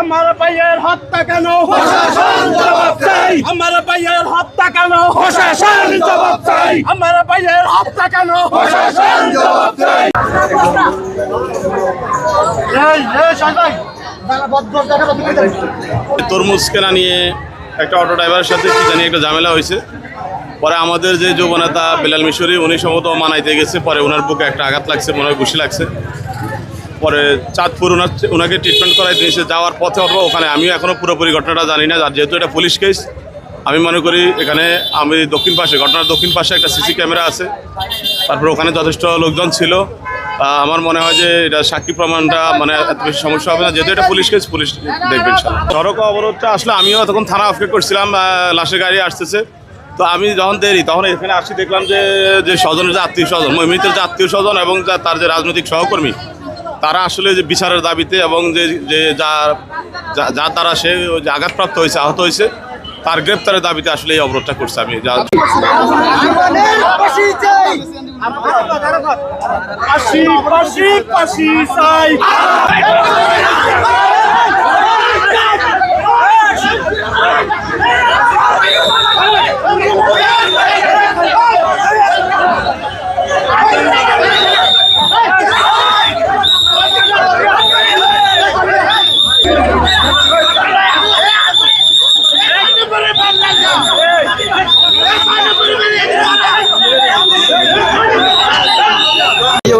আমার ভাইয়ের হত্যা কেন প্রশাসন জবাব চাই। আমার ভাইয়ের হত্যা কেন প্রশাসন জবাব চাই। আমার ভাইয়ের হত্যা কেন প্রশাসন জবাব চাই। তরমুজ কেনা নিয়ে একটা অটো ড্রাইভারের সাথে কি জানি একটা ঝামেলা হয়েছে। পরে আমাদের যে যুবনেতা বেলাল মিশরি উনি সম্ভবত মানাইতে গেছে, পরে ওনার বুকে একটা আঘাত লাগছে, মনে হয় ঘুষি লাগছে। পরে চাঁদপুর ওনাকে ট্রিটমেন্ট করাই দিয়েছে। যাওয়ার পথে অথবা ওখানে আমিও এখনও পুরোপুরি ঘটনাটা জানি না, যেহেতু এটা পুলিশ কেস। আমি মনে করি এখানে আমি দক্ষিণ পাশে, ঘটনার দক্ষিণ পাশে একটা সিসি ক্যামেরা আছে, তারপরে ওখানে যথেষ্ট লোকজন ছিল। আমার মনে হয় যে এটা সাক্ষী প্রমাণটা মানে এত বেশি সমস্যা হবে না, যেহেতু এটা পুলিশ কেস, পুলিশ দেখবে ইনশাল্লাহ। সড়ক অবরোধটা আসলে আমিও তখন থানা অফকে করছিলাম, লাশের গাড়ি আসতেছে। তো আমি যখন দেরি তখন এখানে আসি, দেখলাম যে স্বজনের যে আত্মীয় স্বজন, মৃতের যে আত্মীয় স্বজন এবং তার যে রাজনৈতিক সহকর্মী, তারা আসলে যে বিচারের দাবিতে এবং যে যা তারা সে যে আঘাতপ্রাপ্ত হয়েছে, আহত হয়েছে, তার গ্রেপ্তারের দাবিতে আসলে এই অবরোধটা করছে। আমি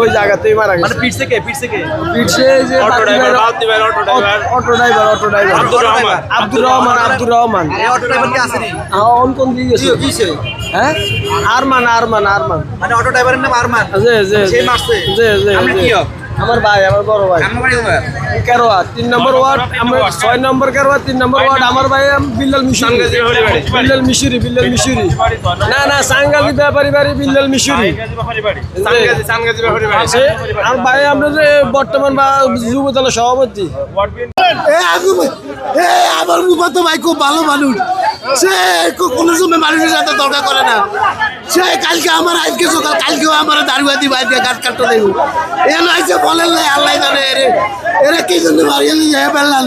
ওই জায়গাতেই মারা গেছে। পিঠ থেকে পিঠে যে অটো ড্রাইভার আব্দুর রহমান এই অটো ড্রাইভার কি আসেনি? কোন দিকে গেছে? কিসে? হ্যাঁ, আরমান মানে অটো ড্রাইভারের নাম আরমান। সে মারছে। আপনি কি হন? আমার ভাই, আমার বড় ভাই। আমার বাড়ি কোথায়? কেরোয়া 3 নম্বর ওয়ার্ড, আমার 6 নম্বর কেরোয়া 3 নম্বর ওয়ার্ড। আমার ভাই বিল্লাল মিশরি। না সাংগাজি ব্যাপারী বাড়ি বিল্লাল মিশরি। আর ভাই আমরা যে বর্তমান বা যুব দলের সভাপতি। আমার মুফাতো ভাই খুব ভালো মানুষ, সে কোনো সময় মানুষের সাথে দরকার করে না। সে কালকে আমার আজকে সকাল কালকেও আমার দাঁড়িয়ে দিয়ে বাইরে গাছ কাটতে দেবো এ নয় বলেন আল্লাহ জানে এরে কি জন্য বাড়িয়ে নিয়ে ফেললাম।